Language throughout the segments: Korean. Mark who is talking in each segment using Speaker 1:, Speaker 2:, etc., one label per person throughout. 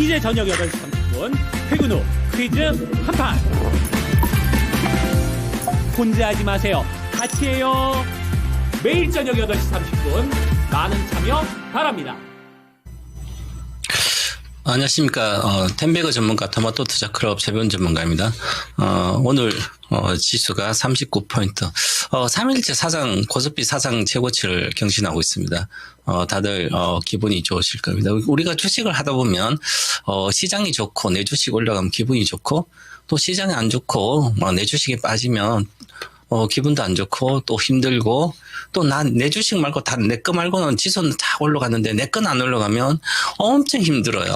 Speaker 1: 이제 저녁 8시 30분 퇴근 후 퀴즈 한판. 혼자 하지 마세요. 같이 해요. 매일 저녁 8시 30분 많은 참여 바랍니다.
Speaker 2: 안녕하십니까. 텐베거 전문가 토마토 투자 클럽 최변 전문가입니다. 오늘 지수가 39포인트. 3일째 코스피 사상 최고치를 경신하고 있습니다. 다들 기분이 좋으실 겁니다. 우리가 주식을 하다 보면 시장이 좋고 내 주식 올라가면 기분이 좋고, 또 시장이 안 좋고 내 주식이 빠지면 기분도 안 좋고 또 힘들고, 또 내 주식 말고 다 내 거 말고는 지수는 다 올라가는데 내 건 안 올라가면 엄청 힘들어요.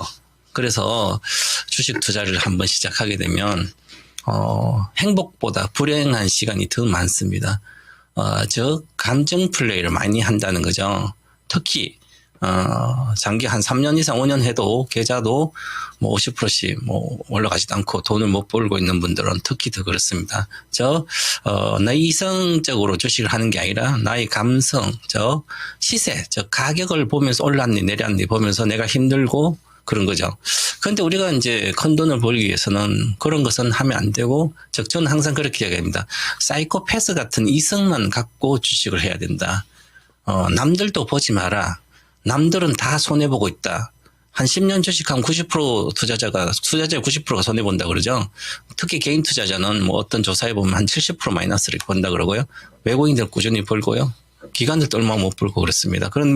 Speaker 2: 그래서 주식 투자를 한번 시작하게 되면 행복보다 불행한 시간이 더 많습니다. 저 감정 플레이를 많이 한다는 거죠. 특히 장기 한 3년 이상 5년 해도 계좌도 50%씩 올라가지도 않고 돈을 못 벌고 있는 분들은 특히 더 그렇습니다. 나의 이성적으로 주식을 하는 게 아니라 나의 감성, 시세, 가격을 보면서 올랐니 내렸니 보면서 내가 힘들고 그런 거죠. 그런데 우리가 이제 큰 돈을 벌기 위해서는 그런 것은 하면 안 되고, 저는 항상 그렇게 이야기합니다. 사이코패스 같은 이성만 갖고 주식을 해야 된다. 남들도 보지 마라. 남들은 다 손해보고 있다. 한 10년 주식하면 90% 투자자의 90%가 손해본다 그러죠. 특히 개인 투자자는 어떤 조사에 보면 한 70% 마이너스를 본다 그러고요. 외국인들 꾸준히 벌고요. 기관들도 얼마 못 벌고 그렇습니다. 그런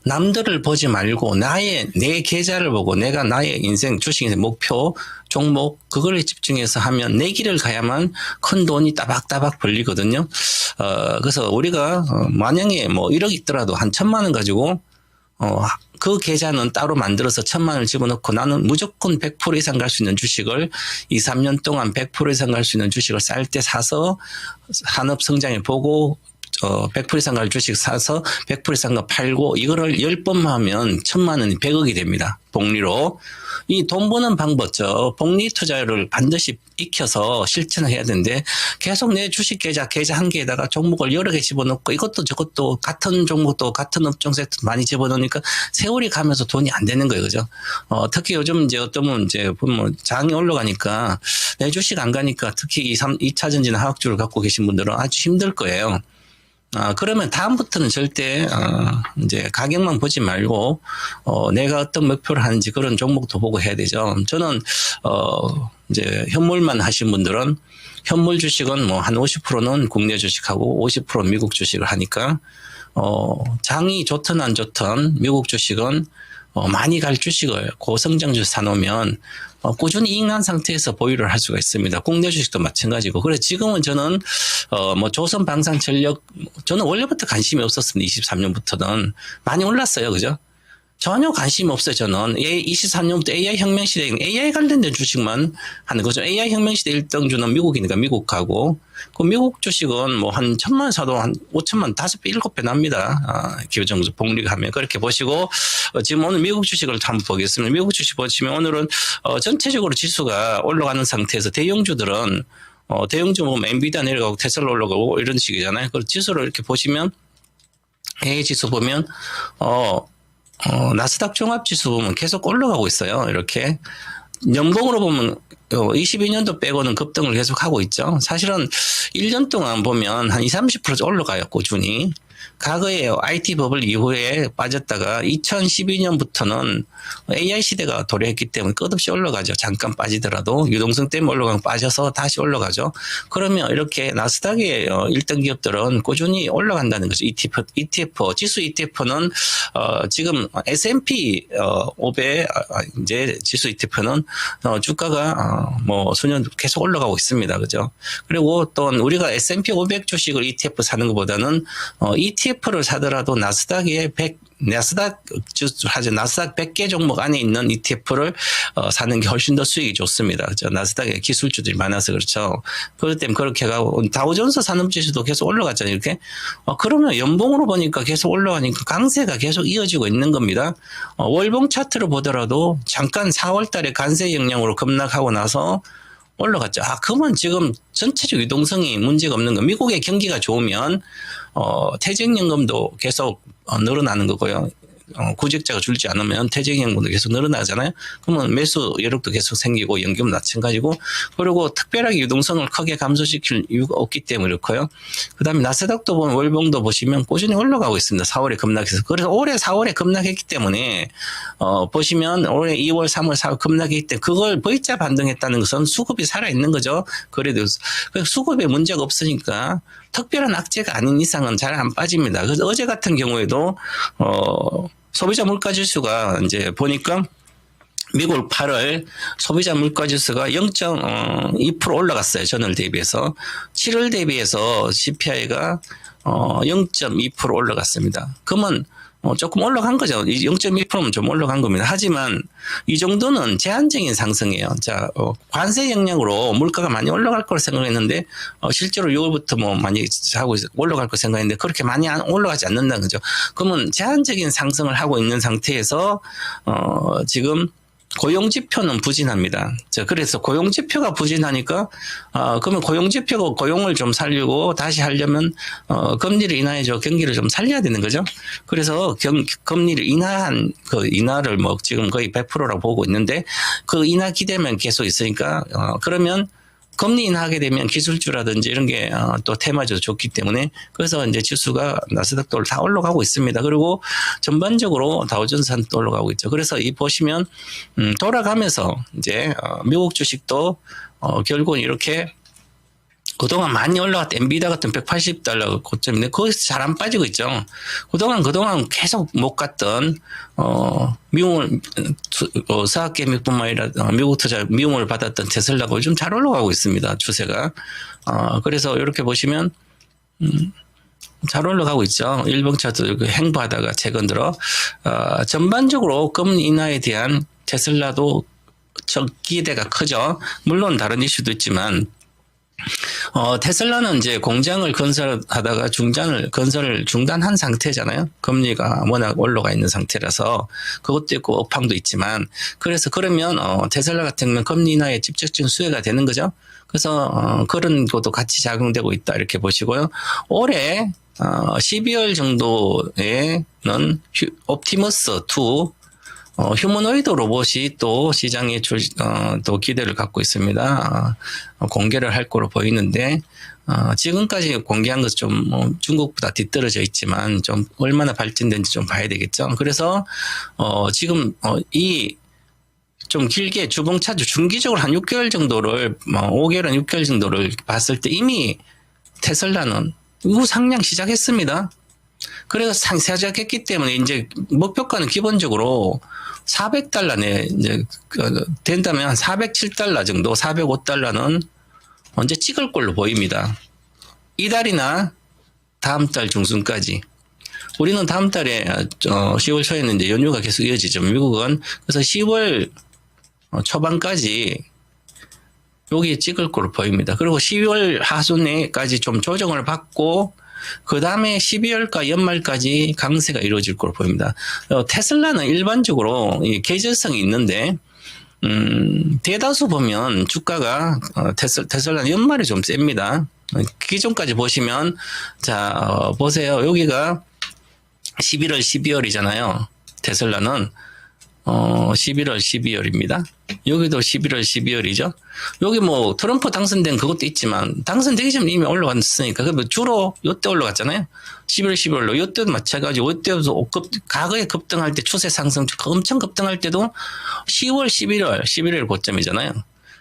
Speaker 2: 남들을 보지 말고 내 계좌를 보고 내가 나의 인생, 주식 인생 목표, 종목, 그거를 집중해서 하면 내 길을 가야만 큰 돈이 따박따박 벌리거든요. 그래서 우리가 만약에 1억 있더라도 한 1,000만 원 가지고 그 계좌는 따로 만들어서 1,000만 원을 집어넣고 나는 무조건 100% 이상 갈 수 있는 주식을 2, 3년 동안 100% 이상 갈 수 있는 주식을 쌀 때 사서 산업 성장을 보고 100% 이상 갈 주식 사서 100% 이상 거 팔고, 이거를 10번만 하면 1,000만 원이 100억이 됩니다. 복리로. 이 돈 버는 방법, 복리 투자를 반드시 익혀서 실천을 해야 되는데, 계속 내 주식 계좌 한 개에다가 종목을 여러 개 집어넣고 이것도 저것도 같은 종목도 같은 업종 세트 많이 집어넣으니까 세월이 가면서 돈이 안 되는 거예요. 그죠? 특히 요즘 이제 어떤 분 보면 장이 올라가니까 내 주식 안 가니까 특히 2차 전지나 하락주를 갖고 계신 분들은 아주 힘들 거예요. 그러면 다음부터는 절대, 이제 가격만 보지 말고, 내가 어떤 목표를 하는지 그런 종목도 보고 해야 되죠. 저는, 이제 현물만 하신 분들은 현물 주식은 한 50%는 국내 주식하고 50% 미국 주식을 하니까, 장이 좋든 안 좋든 미국 주식은 많이 갈 주식을 고성장 주식 사놓으면 꾸준히 이익 난 상태에서 보유를 할 수가 있습니다. 국내 주식도 마찬가지고. 그래서 지금은 저는 조선방산전력, 저는 원래부터 관심이 없었습니다. 23년부터는 많이 올랐어요. 그죠? 전혀 관심이 없어요. 저는 23년부터 AI 혁명 시대에 AI 관련된 주식만 하는 거죠. AI 혁명 시대 1등주는 미국이니까 미국 가고, 그 미국 주식은 한 1,000만 원 사도 한 5천만 원 5배, 7배 납니다. 기본적으로 복리가 하면. 그렇게 보시고, 지금 오늘 미국 주식을 한번 보겠습니다. 미국 주식 보시면 오늘은 전체적으로 지수가 올라가는 상태에서 대형주들은 대형주 엔비디아 내려가고 테슬라 올라가고 이런 식이잖아요. 그 지수를 이렇게 보시면 AI 지수 보면 나스닥 종합지수 보면 계속 올라가고 있어요. 이렇게. 연봉으로 보면 22년도 빼고는 급등을 계속 하고 있죠. 사실은 1년 동안 보면 한 20, 30% 올라가요. 꾸준히. 과거에 IT 버블 이후에 빠졌다가 2012년부터는 AI 시대가 도래했기 때문에 끝없이 올라가죠. 잠깐 빠지더라도 유동성 때문에 올라가면 빠져서 다시 올라가죠. 그러면 이렇게 나스닥의 1등 기업들은 꾸준히 올라간다는 거죠. ETF, 지수 ETF는 지금 S&P 500 이제 지수 ETF는 주가가 수년 계속 올라가고 있습니다. 그죠? 그리고 또 우리가 S&P 500 주식을 ETF 사는 것보다는 ETF를 사더라도 나스닥 100개 종목 안에 있는 ETF를 사는 게 훨씬 더 수익이 좋습니다. 그렇죠? 나스닥에 기술주들이 많아서 그렇죠. 그렇기 때문에 그렇게 가고 다우존스 산업지수도 계속 올라갔잖아요. 이렇게. 그러면 연봉으로 보니까 계속 올라가니까 강세가 계속 이어지고 있는 겁니다. 월봉 차트를 보더라도 잠깐 4월 달에 관세 영향으로 급락하고 나서 올라갔죠. 그러면 지금 전체적 유동성이 문제가 없는 거. 미국의 경기가 좋으면 퇴직연금도 계속 늘어나는 거고요. 구직자가 줄지 않으면 퇴직연금도 계속 늘어나잖아요. 그러면 매수 여력도 계속 생기고 연금 마찬가지고 그리고 특별하게 유동성을 크게 감소시킬 이유가 없기 때문에 그렇고요. 그다음에 나스닥도 보면 월봉도 보시면 꾸준히 올라가고 있습니다. 4월에 급락해서. 그래서 올해 4월에 급락했기 때문에 보시면 올해 2월, 3월, 4월 급락했기 때문에 그걸 V자 반등했다는 것은 수급이 살아있는 거죠. 그래도 수급에 문제가 없으니까 특별한 악재가 아닌 이상은 잘 안 빠집니다. 그래서 어제 같은 경우에도 소비자 물가지수가 이제 보니까 미국 8월 소비자 물가지수가 0.2% 올라갔어요. 전월 대비해서. 7월 대비해서 CPI가 0.2% 올라갔습니다. 그러면 조금 올라간 거죠. 0.2%면 좀 올라간 겁니다. 하지만 이 정도는 제한적인 상승이에요. 자, 관세 영향으로 물가가 많이 올라갈 거라 생각했는데 실제로 6월부터 뭐 많이 하고 올라갈 거 생각했는데 그렇게 많이 올라가지 않는다는 거죠. 그러면 제한적인 상승을 하고 있는 상태에서 지금 고용지표는 부진합니다. 자, 그래서 고용지표가 부진하니까, 그러면 고용지표가 고용을 좀 살리고 다시 하려면, 금리를 인하해줘 경기를 좀 살려야 되는 거죠. 그래서 금리를 인하한 그 인하를 뭐 지금 거의 100%라고 보고 있는데 그 인하 기대면 계속 있으니까, 그러면 금리 인하하게 되면 기술주라든지 이런 게 또 테마주도 좋기 때문에 그래서 이제 지수가 나스닥도 다 올라가고 있습니다. 그리고 전반적으로 다우존스도 올라가고 있죠. 그래서 이 보시면 돌아가면서 이제 미국 주식도 결국은 이렇게 그동안 많이 올라갔던 엔비디아 같은 $180 고점인데 거기서 잘 안 빠지고 있죠. 그동안 계속 못 갔던 미움을 서학개미뿐만 아니라 미국 투자 미움을 받았던 테슬라가 요즘 잘 올라가고 있습니다. 추세가. 그래서 이렇게 보시면 잘 올라가고 있죠. 일봉차도 행보하다가 최근 들어 전반적으로 금리 인하에 대한 테슬라도 기대가 크죠. 물론 다른 이슈도 있지만 테슬라는 이제 공장을 건설하다가 건설을 중단한 상태잖아요. 금리가 워낙 올라가 있는 상태라서 그것도 있고 업황도 있지만 그래서 그러면 테슬라 같은 경우는 금리 인하에 직접적인 수혜가 되는 거죠. 그래서 그런 것도 같이 작용되고 있다 이렇게 보시고요. 올해 12월 정도에는 옵티머스 2 휴머노이드 로봇이 또 시장에 또 기대를 갖고 있습니다. 공개를 할 거로 보이는데, 지금까지 공개한 것은 좀 중국보다 뒤떨어져 있지만 좀 얼마나 발전된지 좀 봐야 되겠죠. 그래서, 지금, 좀 길게 주봉차주 중기적으로 한 6개월 정도를, 5개월은 6개월 정도를 봤을 때 이미 테슬라는 우상향 시작했습니다. 그래서 시작했기 때문에 이제 목표가는 기본적으로 $400내 이제 된다면 한 $407 정도, $405는 언제 찍을 걸로 보입니다. 이달이나 다음 달 중순까지. 우리는 다음 달에 10월 초에는 이제 연휴가 계속 이어지죠. 미국은. 그래서 10월 초반까지 여기에 찍을 걸로 보입니다. 그리고 12월 하순에까지 좀 조정을 받고 그 다음에 12월과 연말까지 강세가 이루어질 걸로 보입니다. 테슬라는 일반적으로 계절성이 있는데, 대다수 보면 주가가, 테슬라는 연말에 좀 셉니다. 기존까지 보시면, 자, 보세요. 여기가 11월, 12월이잖아요. 테슬라는. 11월, 12월입니다. 여기도 11월, 12월이죠. 여기 뭐 트럼프 당선된 그것도 있지만 당선되기 전에 이미 올라갔으니까 주로 요때 올라갔잖아요. 11월, 12월로 요때도 마찬가지고 요때도 과거에 급등할 때 추세 상승 엄청 급등할 때도 10월, 11월 고점이잖아요.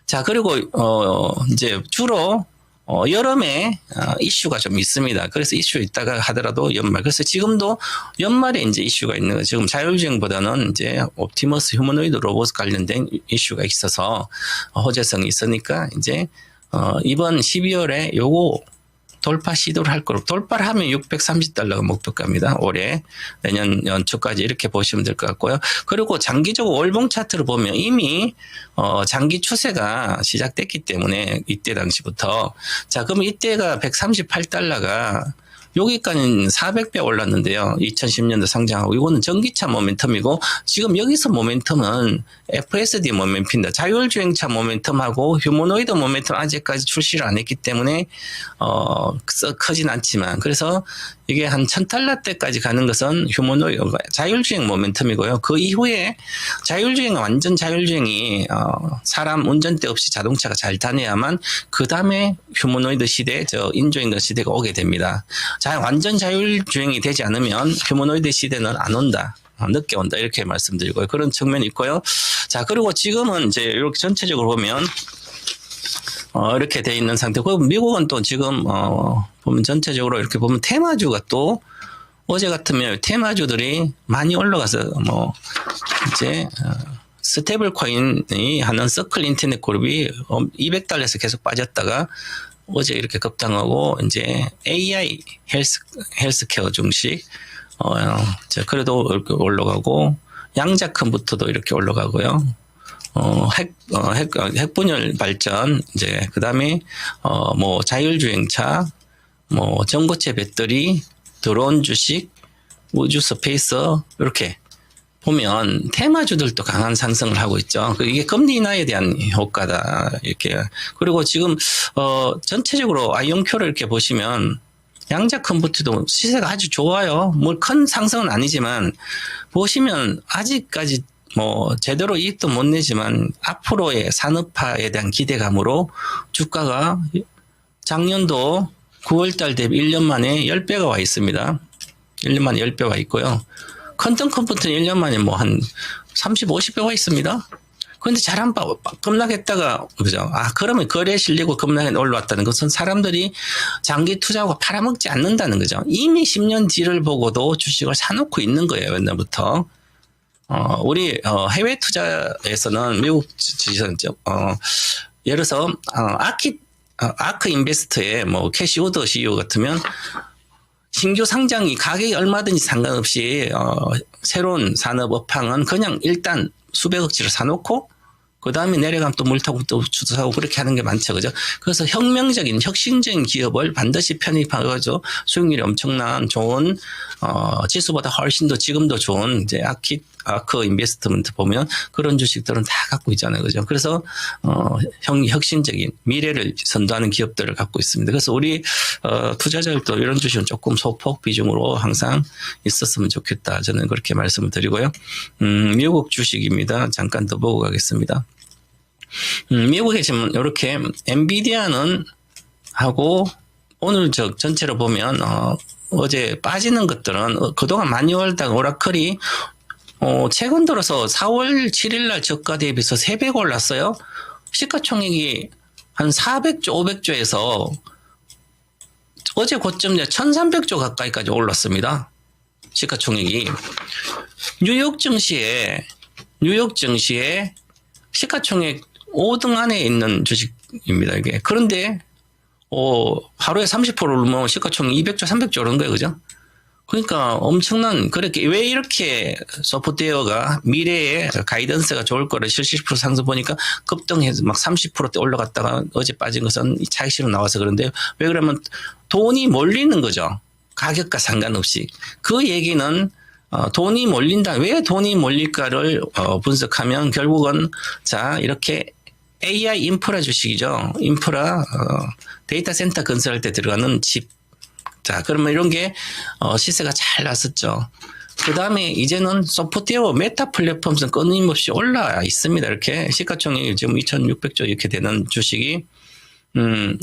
Speaker 2: 자, 그리고 이제 주로 여름에 이슈가 좀 있습니다. 그래서 이슈 있다가 하더라도 연말. 그래서 지금도 연말에 이제 이슈가 있는 거예요. 지금 자율주행보다는 이제 옵티머스 휴머노이드 로봇 관련된 이슈가 있어서 호재성이 있으니까 이제 이번 12월에 요거 돌파 시도를 할 거로 돌파를 하면 $630가 목표가입니다. 올해 내년 연초까지 이렇게 보시면 될 것 같고요. 그리고 장기적으로 월봉 차트를 보면 이미 장기 추세가 시작됐기 때문에 이때 당시부터 자 그럼 이때가 $138가 여기까지는 400배 올랐는데요. 2010년도 상장하고 이거는 전기차 모멘텀이고 지금 여기서 모멘텀은 FSD 모멘텀입니다. 자율주행차 모멘텀하고 휴머노이드 모멘텀 아직까지 출시를 안 했기 때문에 크진 않지만 그래서 이게 한 1000달러대까지 가는 것은 휴머노이드 자율주행 모멘텀이고요. 그 이후에 자율주행 완전 자율주행이 사람 운전대 없이 자동차가 잘 다녀야만 그 다음에 휴머노이드 시대, 인조인간 시대가 오게 됩니다. 완전 자율주행이 되지 않으면 휴머노이드 시대는 안 온다. 늦게 온다 이렇게 말씀드리고요. 그런 측면이 있고요. 자, 그리고 지금은 이제 이렇게 전체적으로 보면 이렇게 돼 있는 상태고, 미국은 또 지금 보면 전체적으로 이렇게 보면 테마주가 또 어제 같으면 테마주들이 많이 올라가서 이제 스테이블 코인이 하는 서클 인터넷 그룹이 200달러에서 계속 빠졌다가 어제 이렇게 급등하고, 이제 AI 헬스케어 중식 그래도 이렇게 올라가고, 양자컴부터도 이렇게 올라가고요. 핵분열 발전, 이제, 그 다음에, 자율주행차, 전고체 배터리, 드론 주식, 우주 스페이스, 이렇게 보면 테마주들도 강한 상승을 하고 있죠. 이게 금리 인하에 대한 효과다. 이렇게. 그리고 지금, 전체적으로 아이온큐를 이렇게 보시면, 양자컴부터도 시세가 아주 좋아요. 큰 상승은 아니지만, 보시면 아직까지 제대로 이익도 못 내지만 앞으로의 산업화에 대한 기대감으로 주가가 작년도 9월달 대비 1년 만에 10배가 와 있습니다. 1년 만에 10배 와 있고요. 컨텐컴부터는 1년 만에 한 30, 50배 와 있습니다. 그런데 잘한 바 급락했다가, 그죠? 그러면 거래 실리고 급락에 올라왔다는 것은 사람들이 장기 투자하고 팔아먹지 않는다는 거죠. 이미 10년 뒤를 보고도 주식을 사놓고 있는 거예요, 옛날부터. 우리 해외 투자에서는 미국 지선 예를 들어서 아크 인베스트의 캐시 우드 CEO 같으면 신규 상장이 가격이 얼마든지 상관없이 새로운 산업 업황은 그냥 일단 수백억치를 사놓고 그 다음에 내려가면 또 물타고 또 주도하고 그렇게 하는 게 많죠. 그죠? 그래서 혁명적인, 혁신적인 기업을 반드시 편입하고 수익률이 엄청난 좋은, 지수보다 훨씬 더 지금도 좋은 이제 아크 인베스트먼트 보면 그런 주식들은 다 갖고 있잖아요. 그죠? 그래서, 혁신적인 미래를 선도하는 기업들을 갖고 있습니다. 그래서 우리, 투자자들도 이런 주식은 조금 소폭 비중으로 항상 있었으면 좋겠다. 저는 그렇게 말씀을 드리고요. 미국 주식입니다. 잠깐 더 보고 가겠습니다. 미국에 지금 이렇게 엔비디아는 하고 오늘 전체로 보면 어제 빠지는 것들은 그동안 많이 올다가 오라클이 최근 들어서 4월 7일 날 저가 대비해서 3배 올랐어요. 시가총액이 한 400조, 500조에서 어제 고점 1300조 가까이까지 올랐습니다. 시가총액이. 뉴욕 증시에 시가총액 5등 안에 있는 주식입니다, 이게. 그런데, 하루에 30%를 넘으면 시가총액 200조, 300조 오른 거예요, 그죠? 그러니까 엄청난, 왜 이렇게 소프트웨어가 미래에 가이던스가 좋을 거를 70% 상승 보니까 급등해서 막 30%대 올라갔다가 어제 빠진 것은 차익실로 나와서 그런데 왜 그러면 돈이 몰리는 거죠. 가격과 상관없이. 그 얘기는 돈이 몰린다. 왜 돈이 몰릴까를 분석하면 결국은 이렇게 AI 인프라 주식이죠. 인프라 데이터 센터 건설할 때 들어가는 집. 그러면 이런 게 시세가 잘 났었죠. 그 다음에 이제는 소프트웨어 메타 플랫폼은 끊임없이 올라와 있습니다. 이렇게 시가총액이 지금 2,600조 이렇게 되는 주식이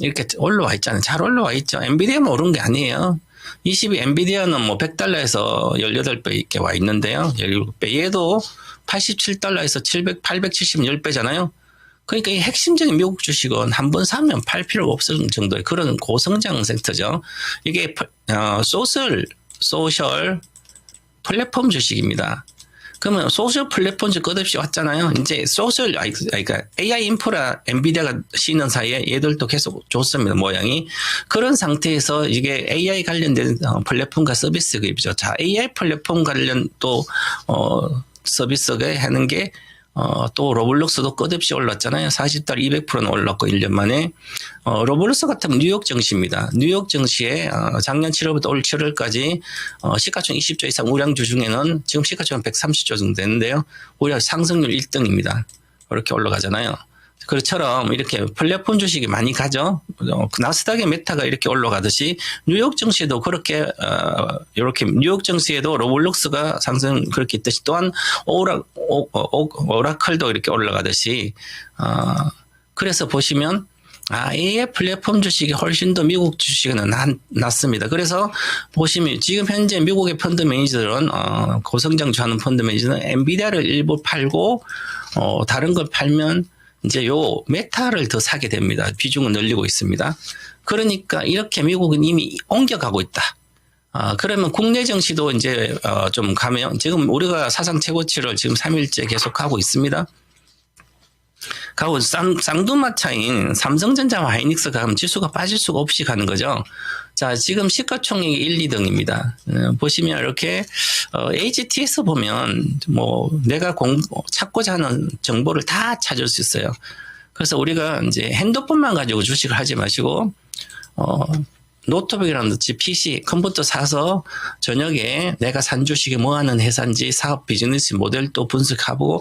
Speaker 2: 이렇게 올라와 있잖아요. 잘 올라와 있죠. 엔비디아만 오른 게 아니에요. 엔비디아는 100달러에서 18배 이렇게 와 있는데요. 17배. 얘도 87달러에서 870, 10배잖아요. 그러니까 이 핵심적인 미국 주식은 한 번 사면 팔 필요가 없을 정도의 그런 고성장 섹터죠. 이게 소셜 플랫폼 주식입니다. 그러면 소셜 플랫폼 끝없이 왔잖아요. 이제 그러니까 AI 인프라 엔비디아가 쉬는 사이에 얘들도 계속 좋습니다. 모양이. 그런 상태에서 이게 AI 관련된 플랫폼과 서비스 기업이죠. AI 플랫폼 관련 또 서비스가 하는 게 또 로블록스도 끝없이 올랐잖아요. 40달 200%는 올랐고 1년 만에. 로블록스 같은 뉴욕 증시입니다. 뉴욕 증시에 작년 7월부터 올 7월까지 시가총 20조 이상 우량주 중에는 지금 시가총은 130조 정도 되는데요. 오히려 상승률 1등입니다. 이렇게 올라가잖아요. 그처럼 이렇게 플랫폼 주식이 많이 가죠. 나스닥의 메타가 이렇게 올라가듯이 뉴욕 증시도 그렇게 이렇게 뉴욕 증시에도 로블록스가 상승 그렇게 있듯이 또한 오라클도 이렇게 올라가듯이 그래서 보시면 AI 플랫폼 주식이 훨씬 더 미국 주식은 낫습니다. 그래서 보시면 지금 현재 미국의 펀드 매니저들은 고성장주 하는 펀드 매니저는 엔비디아를 일부 팔고 다른 걸 팔면 이제 요 메타를 더 사게 됩니다. 비중은 늘리고 있습니다. 그러니까 이렇게 미국은 이미 옮겨가고 있다. 그러면 국내 증시도 이제 좀 가면 지금 우리가 사상 최고치를 지금 3일째 계속하고 있습니다. 가고 쌍두마차인 삼성전자와 하이닉스가 가면 지수가 빠질 수가 없이 가는 거죠. 자, 지금 시가총액이 1, 2등입니다. 보시면 이렇게 HTS 보면 뭐 내가 찾고자 하는 정보를 다 찾을 수 있어요. 그래서 우리가 이제 핸드폰만 가지고 주식을 하지 마시고 노트북이라든지 PC, 컴퓨터 사서 저녁에 내가 산 주식이 뭐 하는 회사인지 사업 비즈니스 모델도 분석하고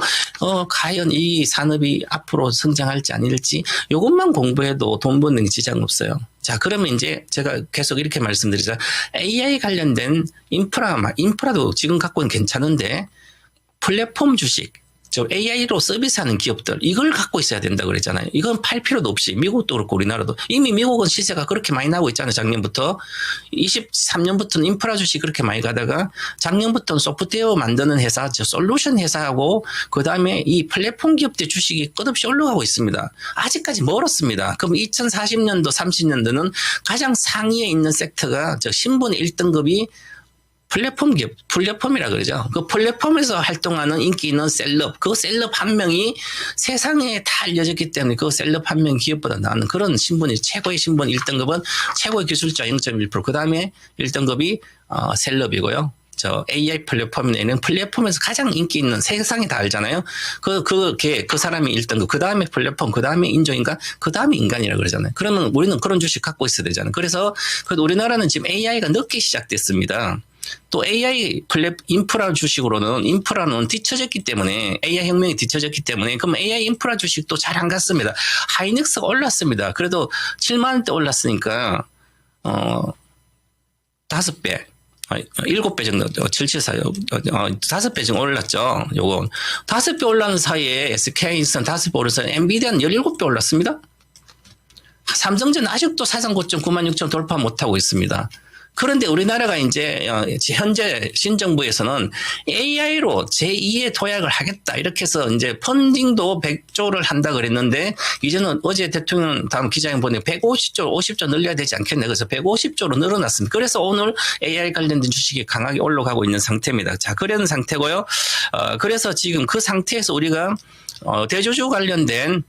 Speaker 2: 과연 이 산업이 앞으로 성장할지 아닐지 이것만 공부해도 돈 버는 게 지장 없어요. 자, 그러면 이제 제가 계속 이렇게 말씀드리자. AI 관련된 인프라도 지금 갖고는 괜찮은데 플랫폼 주식, 저 AI로 서비스하는 기업들 이걸 갖고 있어야 된다 그랬잖아요. 이건 팔 필요도 없이 미국도 그렇고 우리나라도 이미 미국은 시세가 그렇게 많이 나고 있잖아요. 작년부터 23년부터는 인프라 주식 그렇게 많이 가다가 작년부터는 소프트웨어 만드는 회사, 저 솔루션 회사하고 그 다음에 이 플랫폼 기업들 주식이 끝없이 올라가고 있습니다. 아직까지 멀었습니다. 그럼 2040년도, 30년도는 가장 상위에 있는 섹터가 저 신분 1등급이 플랫폼 기업, 플랫폼이라 그러죠. 그 플랫폼에서 활동하는 인기 있는 셀럽, 그 셀럽 한 명이 세상에 다 알려졌기 때문에 그 셀럽 한 명 기업보다 나는 그런 신분이 최고의 신분 1등급은 최고의 기술자 0.1%, 그 다음에 1등급이 셀럽이고요. 저 AI 플랫폼에는 플랫폼에서 가장 인기 있는 세상에 다 알잖아요. 그 사람이 1등급, 그 다음에 플랫폼, 그 다음에 인조인간, 그 다음에 인간이라 그러잖아요. 그러면 우리는 그런 주식 갖고 있어야 되잖아요. 그래서 우리나라는 지금 AI가 늦게 시작됐습니다. 또 AI 인프라 주식으로는 인프라는 뒤처졌기 때문에 AI 혁명이 뒤처졌기 때문에 그럼 AI 인프라 주식도 잘 안 갔습니다. 하이닉스가 올랐습니다. 그래도 7만 원대 올랐으니까 5배 7배 정도 774 5배 정도 올랐죠. 요건 5배 올라는 사이에 SK하이닉스는 5배 올라서 엔비디아는 17배 올랐습니다. 삼성전자는 아직도 사상 고점 96,000 돌파 못하고 있습니다. 그런데 우리나라가 이제 현재 신정부에서는 AI로 제2의 도약을 하겠다 이렇게 해서 이제 펀딩도 100조를 한다 그랬는데 이제는 어제 대통령 다음 기자회견 보니 150조, 50조 늘려야 되지 않겠네. 그래서 150조로 늘어났습니다. 그래서 오늘 AI 관련된 주식이 강하게 올라가고 있는 상태입니다. 자, 그런 상태고요. 그래서 지금 그 상태에서 우리가 대주주 관련된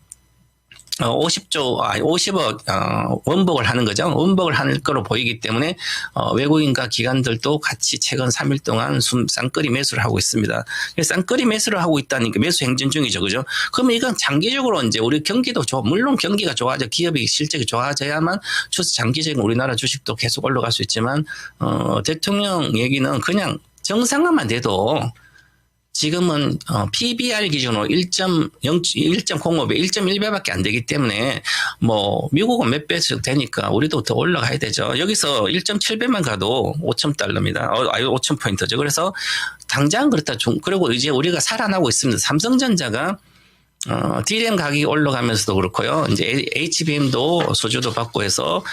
Speaker 2: 50억 원복을 하는 거죠. 원복을 할 거로 보이기 때문에 외국인과 기관들도 같이 최근 3일 동안 쌍끌이 매수를 하고 있습니다. 쌍끌이 매수를 하고 있다니까 매수 행진 중이죠. 그죠? 그러면 이건 장기적으로 이제 우리 경기도 물론 경기가 좋아져 기업이 실적이 좋아져야만 장기적인 우리나라 주식도 계속 올라갈 수 있지만 대통령 얘기는 그냥 정상화만 돼도 지금은 PBR 기준으로 1.05배, 1.1배밖에 안 되기 때문에 뭐 미국은 몇 배씩 되니까 우리도 더 올라가야 되죠. 여기서 1.7배만 가도 5,000달러입니다. 5,000포인트죠. 그래서 당장 그렇다. 그리고 이제 우리가 살아나고 있습니다. 삼성전자가 DRAM 가격이 올라가면서도 그렇고요. 이제 HBM도 소주도 받고 해서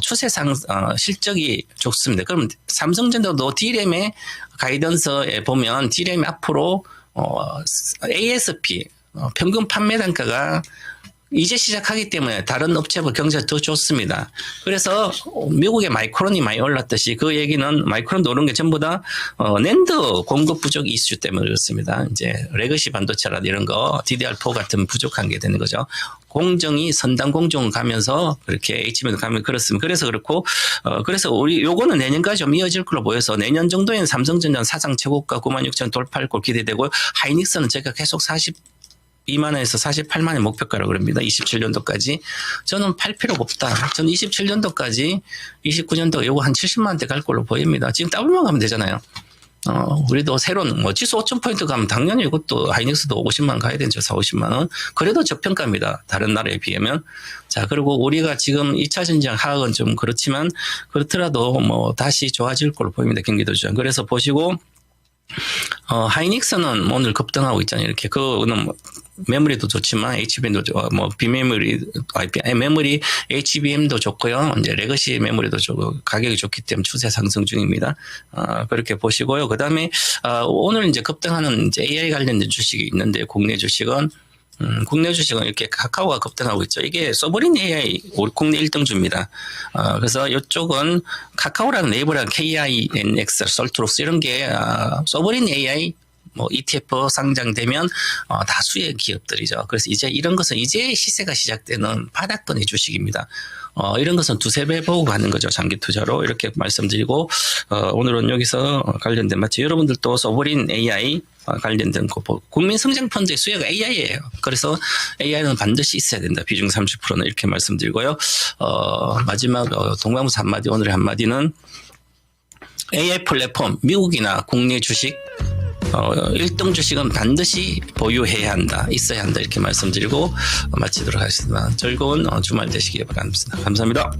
Speaker 2: 추세상 실적이 좋습니다. 그럼 삼성전자도 DRAM의 가이던스에 보면 DRAM 앞으로 ASP 평균 판매 단가가 이제 시작하기 때문에 다른 업체보다 경제가 더 좋습니다. 그래서 미국의 마이크론이 많이 올랐듯이 그 얘기는 마이크론도 오른 게 전부 다 낸드 공급 부족 이슈 때문에 그렇습니다. 이제 레거시 반도체라 이런 거 DDR4 같은 부족한 게 되는 거죠. 공정이 선단 공정 가면서 그렇게 HBM도 가면 그렇습니다. 그래서 그렇고 그래서 우리 요거는 내년까지 좀 이어질 걸로 보여서 내년 정도에는 삼성전자는 사상 최고가 96,000 돌파할 걸 기대되고 하이닉스는 제가 계속 2만 원에서 48만 원 목표가라고 그럽니다. 27년도까지. 저는 팔 필요가 없다. 저는 27년도까지 29년도 요거 한 70만 원대 갈 걸로 보입니다. 지금 더블만 가면 되잖아요. 우리도 새로운 지수 5,000포인트 가면 당연히 이것도 하이닉스도 50만 원 가야 되죠. 4, 50만 원. 그래도 저평가입니다. 다른 나라에 비하면. 자, 그리고 우리가 지금 2차 전지장 하락은 좀 그렇지만 그렇더라도 다시 좋아질 걸로 보입니다. 경기도 주장. 그래서 보시고 하이닉스는 오늘 급등하고 있잖아요. 이렇게 그거는 메모리도 좋지만 HBM도 비메모리 메모리 HBM도 좋고요. 이제 레거시 메모리도 좋고 가격이 좋기 때문에 추세 상승 중입니다. 그렇게 보시고요. 그다음에 오늘 이제 급등하는 이제 AI 관련된 주식이 있는데 국내 주식은 이렇게 카카오가 급등하고 있죠. 이게 소브린 AI 국내 1등주입니다. 그래서 이쪽은 카카오랑 네이버랑 KINX, 솔트록스 이런 게 소브린 AI ETF 상장되면 다수의 기업들이죠. 그래서 이제 이런 것은 이제 시세가 시작되는 바닥권의 주식입니다. 이런 것은 두세 배 보고 가는 거죠. 장기 투자로 이렇게 말씀드리고 오늘은 여기서 관련된 마치 여러분들도 소브린 AI 관련된 거 국민 성장 펀드의 수혜가 AI예요. 그래서 AI는 반드시 있어야 된다. 비중 30%는 이렇게 말씀드리고요. 마지막 동방부사 한마디 오늘의 한마디는 AI 플랫폼 미국이나 국내 주식 1등 주식은 반드시 보유해야 한다. 있어야 한다. 이렇게 말씀드리고 마치도록 하겠습니다. 즐거운 주말 되시기 바랍니다. 감사합니다.